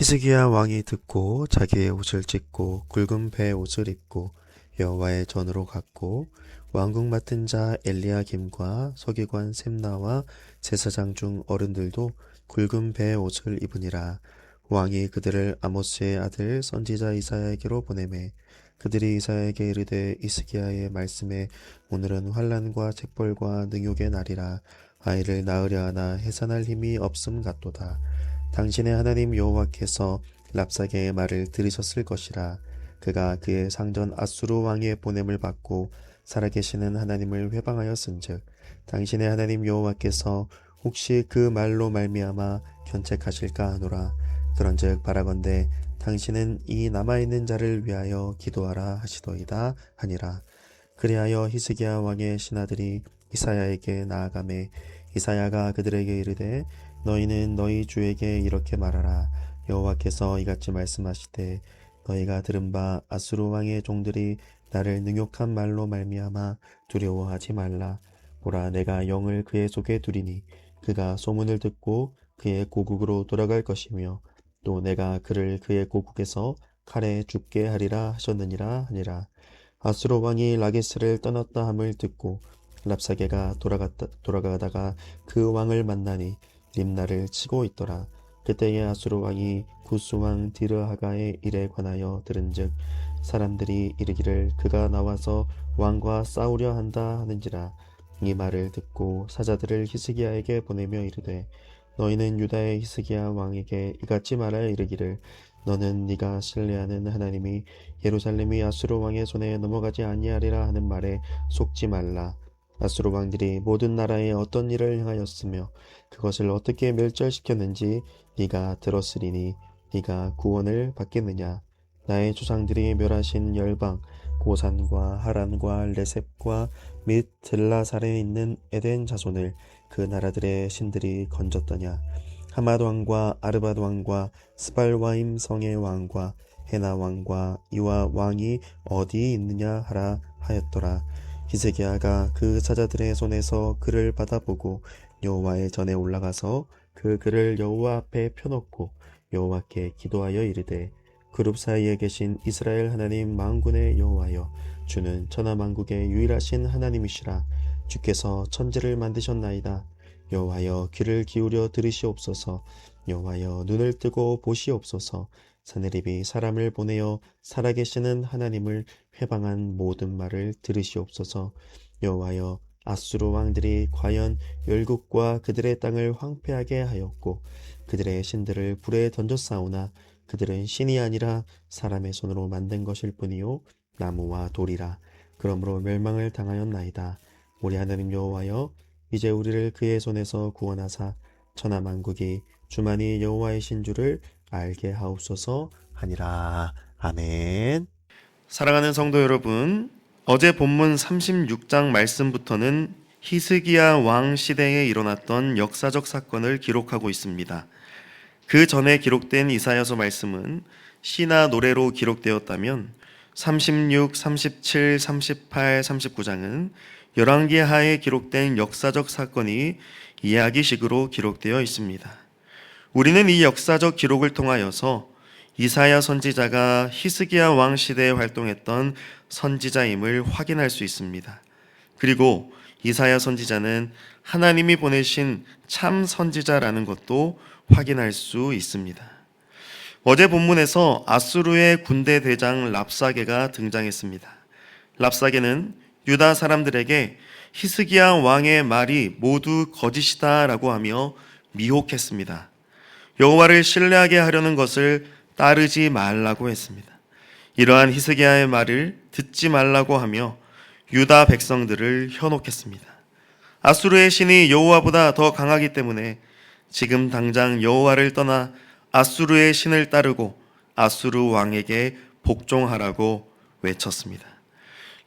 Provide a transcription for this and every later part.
히스기야 왕이 듣고 자기의 옷을 찢고 굵은 배 옷을 입고 여호와의 전으로 갔고 왕궁 맡은 자 엘리야김과 서기관 셈나와 제사장 중 어른들도 굵은 배 옷을 입으니라. 왕이 그들을 아모스의 아들 선지자 이사야에게로 보내매 그들이 이사야에게 이르되 히스기야의 말씀에 오늘은 환난과 책벌과 능욕의 날이라. 아이를 낳으려 하나 해산할 힘이 없음 같도다. 당신의 하나님 여호와께서 랍사게의 말을 들으셨을 것이라. 그가 그의 상전 아수르 왕의 보냄을 받고 살아계시는 하나님을 회방하였은즉 당신의 하나님 여호와께서 혹시 그 말로 말미암아 견책하실까 하노라. 그런즉 바라건대 당신은 이 남아있는 자를 위하여 기도하라 하시더이다 하니라. 그리하여 히스기야 왕의 신하들이 이사야에게 나아가매 이사야가 그들에게 이르되 너희는 너희 주에게 이렇게 말하라. 여호와께서 이같이 말씀하시되 너희가 들은 바 아수르 왕의 종들이 나를 능욕한 말로 말미암아 두려워하지 말라. 보라, 내가 영을 그의 속에 두리니 그가 소문을 듣고 그의 고국으로 돌아갈 것이며 또 내가 그를 그의 고국에서 칼에 죽게 하리라 하셨느니라 하니라. 아수르 왕이 라게스를 떠났다 함을 듣고 랍사게가 돌아가다가 그 왕을 만나니 림나를 치고 있더라. 그때에 아수르 왕이 구스 왕 디르하가의 일에 관하여 들은즉 사람들이 이르기를 그가 나와서 왕과 싸우려 한다 하는지라. 이 말을 듣고 사자들을 히스기야에게 보내며 이르되 너희는 유다의 히스기야 왕에게 이같이 말하여 이르기를 너는 네가 신뢰하는 하나님이 예루살렘이 아수르 왕의 손에 넘어가지 아니하리라 하는 말에 속지 말라. 아수르 왕들이 모든 나라에 어떤 일을 행하였으며 그것을 어떻게 멸절시켰는지 네가 들었으리니 네가 구원을 받겠느냐. 나의 조상들이 멸하신 열방 고산과 하란과 레셉과 및 들라살에 있는 에덴 자손을 그 나라들의 신들이 건졌더냐. 하맛 왕과 아르밧 왕과 스발와임 성의 왕과 헤나 왕과 이와 왕이 어디 있느냐 하라 하였더라. 히스기야가 그 사자들의 손에서 글을 받아보고 여호와의 전에 올라가서 그 글을 여호와 앞에 펴놓고 여호와께 기도하여 이르되 그룹 사이에 계신 이스라엘 하나님 만군의 여호와여, 주는 천하만국의 유일하신 하나님이시라. 주께서 천지를 만드셨나이다. 여호와여, 귀를 기울여 들으시옵소서. 여호와여, 눈을 뜨고 보시옵소서. 사내립이 사람을 보내어 살아계시는 하나님을 회방한 모든 말을 들으시옵소서. 여호와여, 아수르 왕들이 과연 열국과 그들의 땅을 황폐하게 하였고 그들의 신들을 불에 던졌사오나 그들은 신이 아니라 사람의 손으로 만든 것일 뿐이요 나무와 돌이라. 그러므로 멸망을 당하였나이다. 우리 하나님 여호와여, 이제 우리를 그의 손에서 구원하사 천하만국이 주만이 여호와이신 줄을 알게 하옵소서 하니라. 아멘. 사랑하는 성도 여러분, 어제 본문 36장 말씀부터는 히스기야 왕 시대에 일어났던 역사적 사건을 기록하고 있습니다. 그 전에 기록된 이사야서 말씀은 시나 노래로 기록되었다면 36, 37, 38, 39장은 열왕기하에 기록된 역사적 사건이 이야기식으로 기록되어 있습니다. 우리는 이 역사적 기록을 통하여서 이사야 선지자가 히스기야 왕 시대에 활동했던 선지자임을 확인할 수 있습니다. 그리고 이사야 선지자는 하나님이 보내신 참 선지자라는 것도 확인할 수 있습니다. 어제 본문에서 아수르의 군대 대장 랍사게가 등장했습니다. 랍사게는 유다 사람들에게 히스기야 왕의 말이 모두 거짓이다라고 하며 미혹했습니다. 여호와를 신뢰하게 하려는 것을 따르지 말라고 했습니다. 이러한 히스기야의 말을 듣지 말라고 하며 유다 백성들을 현혹했습니다. 아수르의 신이 여호와보다 더 강하기 때문에 지금 당장 여호와를 떠나 아수르의 신을 따르고 아수르 왕에게 복종하라고 외쳤습니다.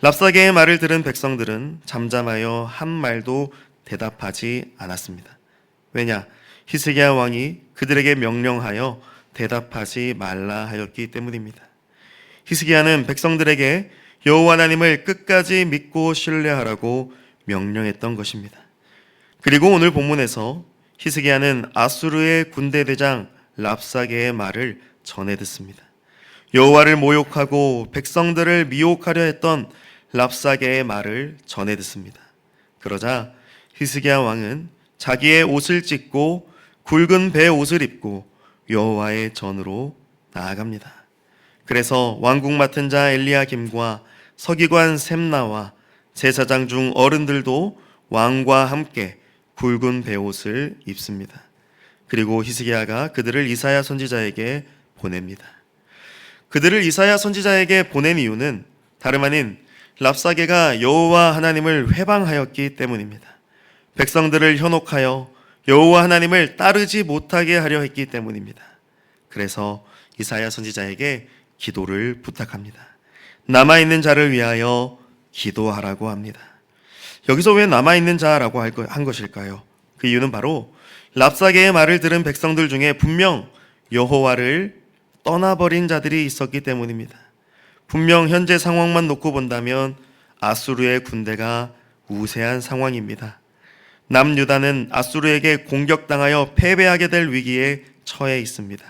랍사게의 말을 들은 백성들은 잠잠하여 한 말도 대답하지 않았습니다. 왜냐? 히스기야 왕이 그들에게 명령하여 대답하지 말라 하였기 때문입니다. 히스기야는 백성들에게 여호와 하나님을 끝까지 믿고 신뢰하라고 명령했던 것입니다. 그리고 오늘 본문에서 히스기야는 아수르의 군대 대장 랍사게의 말을 전해 듣습니다. 여호와를 모욕하고 백성들을 미혹하려 했던 랍사게의 말을 전해 듣습니다. 그러자 히스기야 왕은 자기의 옷을 찢고 굵은 배 옷을 입고 여호와의 전으로 나아갑니다. 그래서 왕궁 맡은 자 엘리야김과 서기관 셈나와 제사장 중 어른들도 왕과 함께 굵은 베옷을 입습니다. 그리고 히스기야가 그들을 이사야 선지자에게 보냅니다. 그들을 이사야 선지자에게 보낸 이유는 다름 아닌 랍사게가 여호와 하나님을 회방하였기 때문입니다. 백성들을 현혹하여 여호와 하나님을 따르지 못하게 하려 했기 때문입니다. 그래서 이사야 선지자에게 기도를 부탁합니다. 남아있는 자를 위하여 기도하라고 합니다. 여기서 왜 남아있는 자라고 한 것일까요? 그 이유는 바로 랍사게의 말을 들은 백성들 중에 분명 여호와를 떠나버린 자들이 있었기 때문입니다. 분명 현재 상황만 놓고 본다면 아수르의 군대가 우세한 상황입니다. 남유다는 아수르에게 공격당하여 패배하게 될 위기에 처해 있습니다.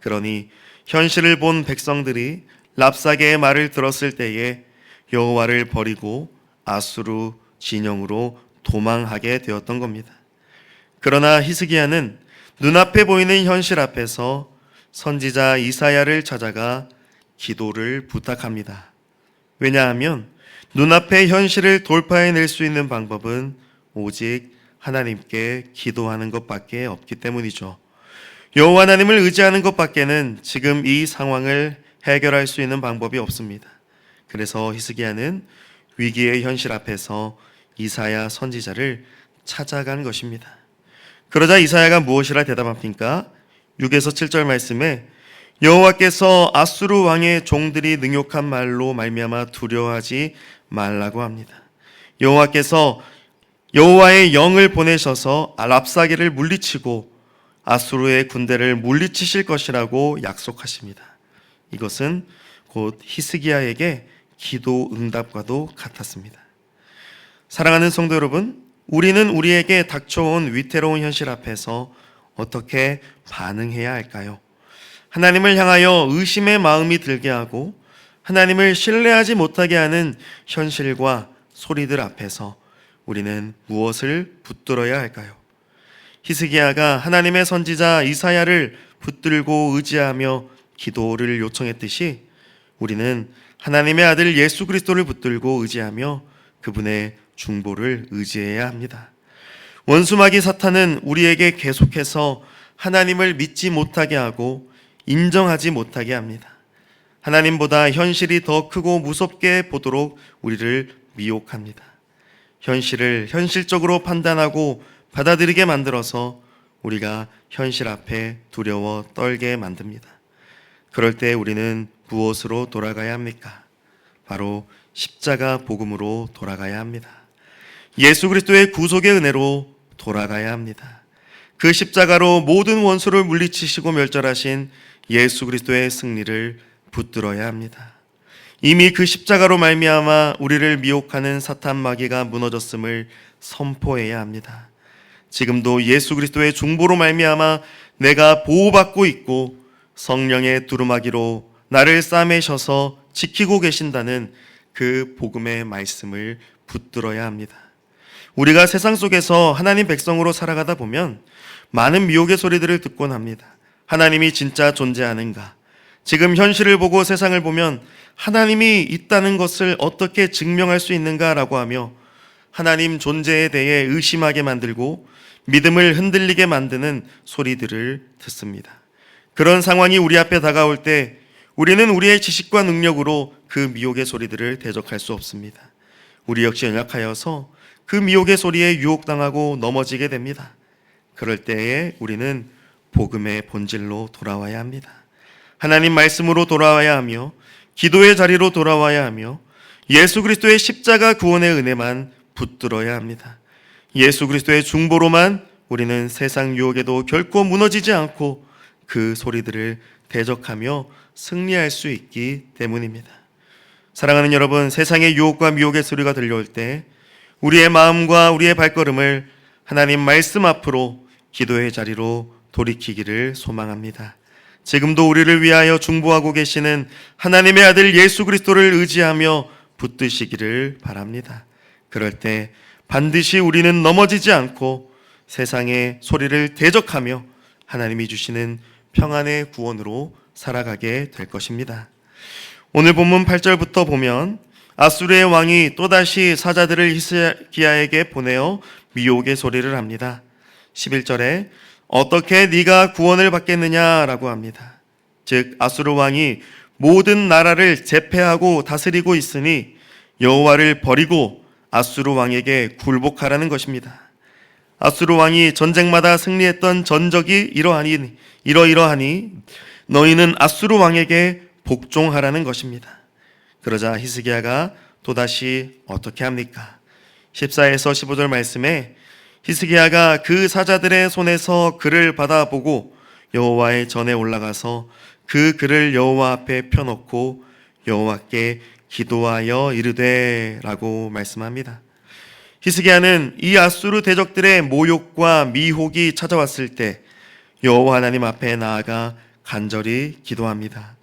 그러니 현실을 본 백성들이 랍사게의 말을 들었을 때에 여호와를 버리고 아수르 진영으로 도망하게 되었던 겁니다. 그러나 히스기야는 눈앞에 보이는 현실 앞에서 선지자 이사야를 찾아가 기도를 부탁합니다. 왜냐하면 눈앞의 현실을 돌파해낼 수 있는 방법은 오직 하나님께 기도하는 것밖에 없기 때문이죠. 여호와 하나님을 의지하는 것밖에는 지금 이 상황을 해결할 수 있는 방법이 없습니다. 그래서 히스기야는 위기의 현실 앞에서 이사야 선지자를 찾아간 것입니다. 그러자 이사야가 무엇이라 대답합니까? 6에서 7절 말씀에 여호와께서 아수르 왕의 종들이 능욕한 말로 말미암아 두려워하지 말라고 합니다. 여호와께서 여호와의 영을 보내셔서 랍사게를 물리치고 아수르의 군대를 물리치실 것이라고 약속하십니다. 이것은 곧 히스기야에게 기도 응답과도 같았습니다. 사랑하는 성도 여러분, 우리는 우리에게 닥쳐온 위태로운 현실 앞에서 어떻게 반응해야 할까요? 하나님을 향하여 의심의 마음이 들게 하고 하나님을 신뢰하지 못하게 하는 현실과 소리들 앞에서 우리는 무엇을 붙들어야 할까요? 히스기야가 하나님의 선지자 이사야를 붙들고 의지하며 기도를 요청했듯이 우리는 하나님의 아들 예수 그리스도를 붙들고 의지하며 그분의 중보를 의지해야 합니다. 원수마귀 사탄은 우리에게 계속해서 하나님을 믿지 못하게 하고 인정하지 못하게 합니다. 하나님보다 현실이 더 크고 무섭게 보도록 우리를 미혹합니다. 현실을 현실적으로 판단하고 받아들이게 만들어서 우리가 현실 앞에 두려워 떨게 만듭니다. 그럴 때 우리는 무엇으로 돌아가야 합니까? 바로 십자가 복음으로 돌아가야 합니다. 예수 그리스도의 구속의 은혜로 돌아가야 합니다. 그 십자가로 모든 원수를 물리치시고 멸절하신 예수 그리스도의 승리를 붙들어야 합니다. 이미 그 십자가로 말미암아 우리를 미혹하는 사탄 마귀가 무너졌음을 선포해야 합니다. 지금도 예수 그리스도의 중보로 말미암아 내가 보호받고 있고 성령의 두루마기로 나를 싸매셔서 지키고 계신다는 그 복음의 말씀을 붙들어야 합니다. 우리가 세상 속에서 하나님 백성으로 살아가다 보면 많은 미혹의 소리들을 듣곤 합니다. 하나님이 진짜 존재하는가? 지금 현실을 보고 세상을 보면 하나님이 있다는 것을 어떻게 증명할 수 있는가라고 하며 하나님 존재에 대해 의심하게 만들고 믿음을 흔들리게 만드는 소리들을 듣습니다. 그런 상황이 우리 앞에 다가올 때 우리는 우리의 지식과 능력으로 그 미혹의 소리들을 대적할 수 없습니다. 우리 역시 연약하여서 그 미혹의 소리에 유혹당하고 넘어지게 됩니다. 그럴 때에 우리는 복음의 본질로 돌아와야 합니다. 하나님 말씀으로 돌아와야 하며 기도의 자리로 돌아와야 하며 예수 그리스도의 십자가 구원의 은혜만 붙들어야 합니다. 예수 그리스도의 중보로만 우리는 세상 유혹에도 결코 무너지지 않고 그 소리들을 대적하며 승리할 수 있기 때문입니다. 사랑하는 여러분, 세상의 유혹과 미혹의 소리가 들려올 때 우리의 마음과 우리의 발걸음을 하나님 말씀 앞으로 기도의 자리로 돌이키기를 소망합니다. 지금도 우리를 위하여 중보하고 계시는 하나님의 아들 예수 그리스도를 의지하며 붙드시기를 바랍니다. 그럴 때 반드시 우리는 넘어지지 않고 세상의 소리를 대적하며 하나님이 주시는 평안의 구원으로 살아가게 될 것입니다. 오늘 본문 8절부터 보면 아수르의 왕이 또다시 사자들을 히스기야에게 보내어 미혹의 소리를 합니다. 11절에 어떻게 네가 구원을 받겠느냐라고 합니다. 즉 아수르 왕이 모든 나라를 제패하고 다스리고 있으니 여호와를 버리고 아수르 왕에게 굴복하라는 것입니다. 아수르 왕이 전쟁마다 승리했던 전적이 이러이러하니 너희는 아수르 왕에게 복종하라는 것입니다. 그러자 히스기야가 또다시 어떻게 합니까? 14에서 15절 말씀에 히스기야가 그 사자들의 손에서 글을 받아보고 여호와의 전에 올라가서 그 글을 여호와 앞에 펴놓고 여호와께 기도하여 이르되 라고 말씀합니다. 히스기야는 이 아수르 대적들의 모욕과 미혹이 찾아왔을 때 여호와 하나님 앞에 나아가 간절히 기도합니다.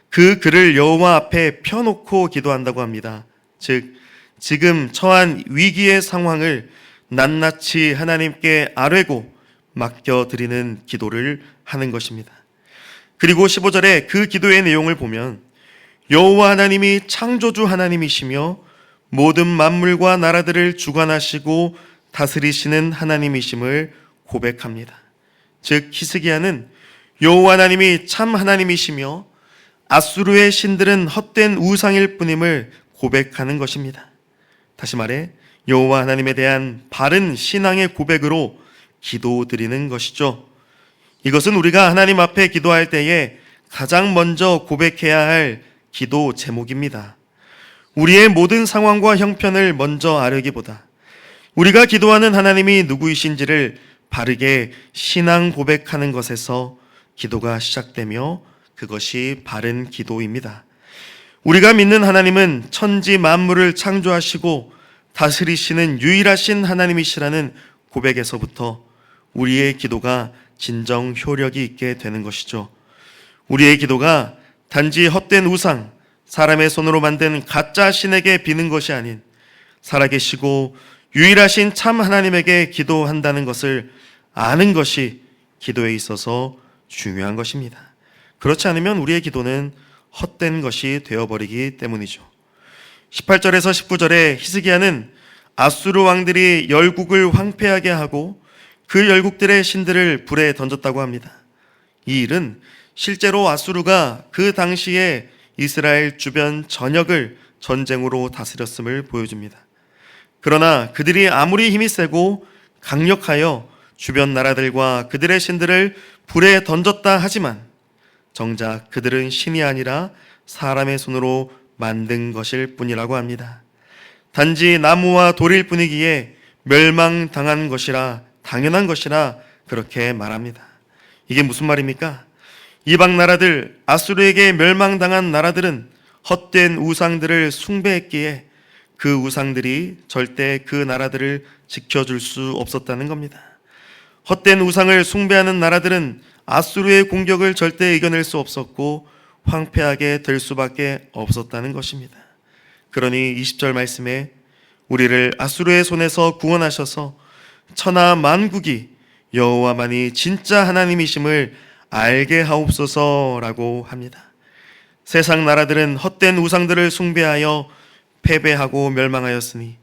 그 글을 여호와 앞에 펴놓고 기도한다고 합니다. 즉 지금 처한 위기의 상황을 낱낱이 하나님께 아뢰고 맡겨드리는 기도를 하는 것입니다. 그리고 15절에 그 기도의 내용을 보면 여호와 하나님이 창조주 하나님이시며 모든 만물과 나라들을 주관하시고 다스리시는 하나님이심을 고백합니다. 즉 히스기야는 여호와 하나님이 참 하나님이시며 아수르의 신들은 헛된 우상일 뿐임을 고백하는 것입니다. 다시 말해 여호와 하나님에 대한 바른 신앙의 고백으로 기도드리는 것이죠. 이것은 우리가 하나님 앞에 기도할 때에 가장 먼저 고백해야 할 기도 제목입니다. 우리의 모든 상황과 형편을 먼저 아뢰기보다 우리가 기도하는 하나님이 누구이신지를 바르게 신앙 고백하는 것에서 기도가 시작되며 그것이 바른 기도입니다. 우리가 믿는 하나님은 천지 만물을 창조하시고 다스리시는 유일하신 하나님이시라는 고백에서부터 우리의 기도가 진정 효력이 있게 되는 것이죠. 우리의 기도가 단지 헛된 우상, 사람의 손으로 만든 가짜 신에게 비는 것이 아닌 살아계시고 유일하신 참 하나님에게 기도한다는 것을 아는 것이 기도에 있어서 중요한 것입니다. 그렇지 않으면 우리의 기도는 헛된 것이 되어버리기 때문이죠. 18절에서 19절에 히스기야는 아수르 왕들이 열국을 황폐하게 하고 그 열국들의 신들을 불에 던졌다고 합니다. 이 일은 실제로 아수르가 그 당시에 이스라엘 주변 전역을 전쟁으로 다스렸음을 보여줍니다. 그러나 그들이 아무리 힘이 세고 강력하여 주변 나라들과 그들의 신들을 불에 던졌다 하지만 정작 그들은 신이 아니라 사람의 손으로 만든 것일 뿐이라고 합니다. 단지 나무와 돌일 뿐이기에 멸망당한 것이라 당연한 것이라 그렇게 말합니다. 이게 무슨 말입니까? 이방 나라들, 아수르에게 멸망당한 나라들은 헛된 우상들을 숭배했기에 그 우상들이 절대 그 나라들을 지켜줄 수 없었다는 겁니다. 헛된 우상을 숭배하는 나라들은 아수르의 공격을 절대 이겨낼 수 없었고 황폐하게 될 수밖에 없었다는 것입니다. 그러니 20절 말씀에 우리를 아수르의 손에서 구원하셔서 천하 만국이 여호와만이 진짜 하나님이심을 알게 하옵소서라고 합니다. 세상 나라들은 헛된 우상들을 숭배하여 패배하고 멸망하였으니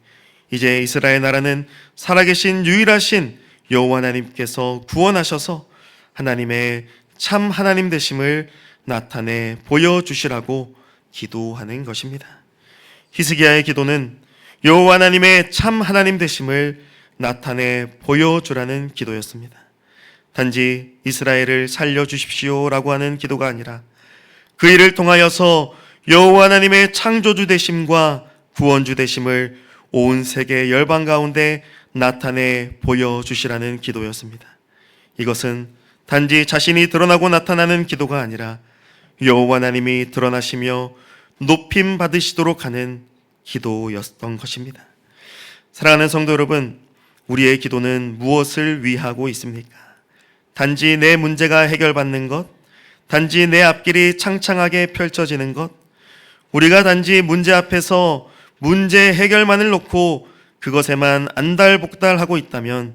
이제 이스라엘 나라는 살아계신 유일하신 여호와 하나님께서 구원하셔서 하나님의 참 하나님 되심을 나타내 보여주시라고 기도하는 것입니다. 히스기야의 기도는 여호와 하나님의 참 하나님 되심을 나타내 보여주라는 기도였습니다. 단지 이스라엘을 살려주십시오라고 하는 기도가 아니라 그 일을 통하여서 여호와 하나님의 창조주 되심과 구원주 되심을 온 세계 열방 가운데 나타내 보여주시라는 기도였습니다. 이것은 단지 자신이 드러나고 나타나는 기도가 아니라 여호와 하나님이 드러나시며 높임 받으시도록 하는 기도였던 것입니다. 사랑하는 성도 여러분, 우리의 기도는 무엇을 위하고 있습니까? 단지 내 문제가 해결받는 것, 단지 내 앞길이 창창하게 펼쳐지는 것, 우리가 단지 문제 앞에서 문제 해결만을 놓고 그것에만 안달복달하고 있다면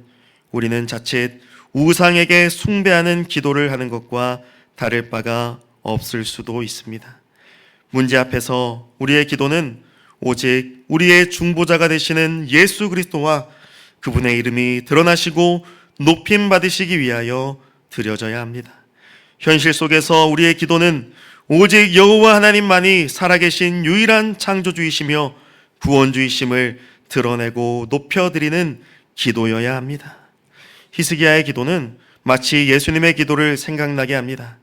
우리는 자칫 우상에게 숭배하는 기도를 하는 것과 다를 바가 없을 수도 있습니다. 문제 앞에서 우리의 기도는 오직 우리의 중보자가 되시는 예수 그리스도와 그분의 이름이 드러나시고 높임 받으시기 위하여 드려져야 합니다. 현실 속에서 우리의 기도는 오직 여호와 하나님만이 살아계신 유일한 창조주이시며 구원주이심을 드러내고 높여드리는 기도여야 합니다. 히스기야의 기도는 마치 예수님의 기도를 생각나게 합니다.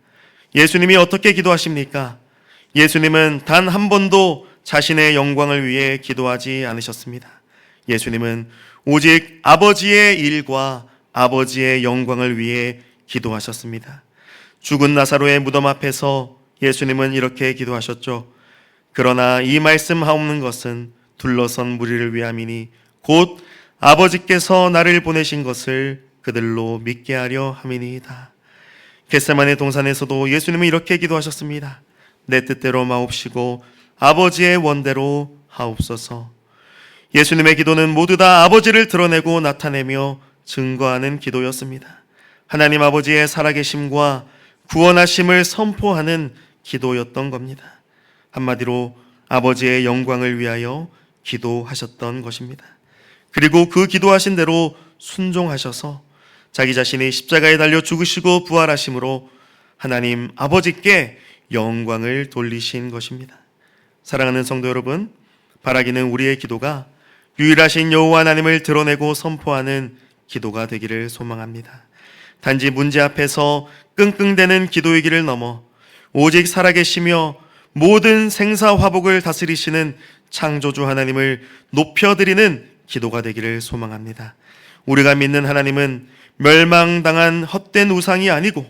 예수님이 어떻게 기도하십니까? 예수님은 단 한 번도 자신의 영광을 위해 기도하지 않으셨습니다. 예수님은 오직 아버지의 일과 아버지의 영광을 위해 기도하셨습니다. 죽은 나사로의 무덤 앞에서 예수님은 이렇게 기도하셨죠. 그러나 이 말씀하옵는 것은 둘러선 무리를 위함이니 곧 아버지께서 나를 보내신 것을 그들로 믿게 하려 함이니이다. 겟세마네 동산에서도 예수님은 이렇게 기도하셨습니다. 내 뜻대로 마옵시고 아버지의 원대로 하옵소서. 예수님의 기도는 모두 다 아버지를 드러내고 나타내며 증거하는 기도였습니다. 하나님 아버지의 살아계심과 구원하심을 선포하는 기도였던 겁니다. 한마디로 아버지의 영광을 위하여 기도하셨던 것입니다. 그리고 그 기도하신 대로 순종하셔서 자기 자신이 십자가에 달려 죽으시고 부활하심으로 하나님 아버지께 영광을 돌리신 것입니다. 사랑하는 성도 여러분, 바라기는 우리의 기도가 유일하신 여호와 하나님을 드러내고 선포하는 기도가 되기를 소망합니다. 단지 문제 앞에서 끙끙대는 기도이기를 넘어 오직 살아계시며 모든 생사화복을 다스리시는 창조주 하나님을 높여드리는 기도가 되기를 소망합니다. 우리가 믿는 하나님은 멸망당한 헛된 우상이 아니고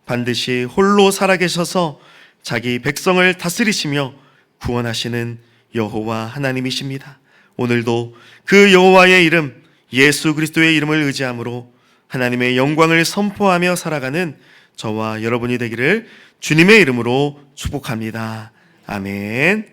반드시 홀로 살아계셔서 자기 백성을 다스리시며 구원하시는 여호와 하나님이십니다. 오늘도 그 여호와의 이름 예수 그리스도의 이름을 의지함으로 하나님의 영광을 선포하며 살아가는 저와 여러분이 되기를 주님의 이름으로 축복합니다. 아멘.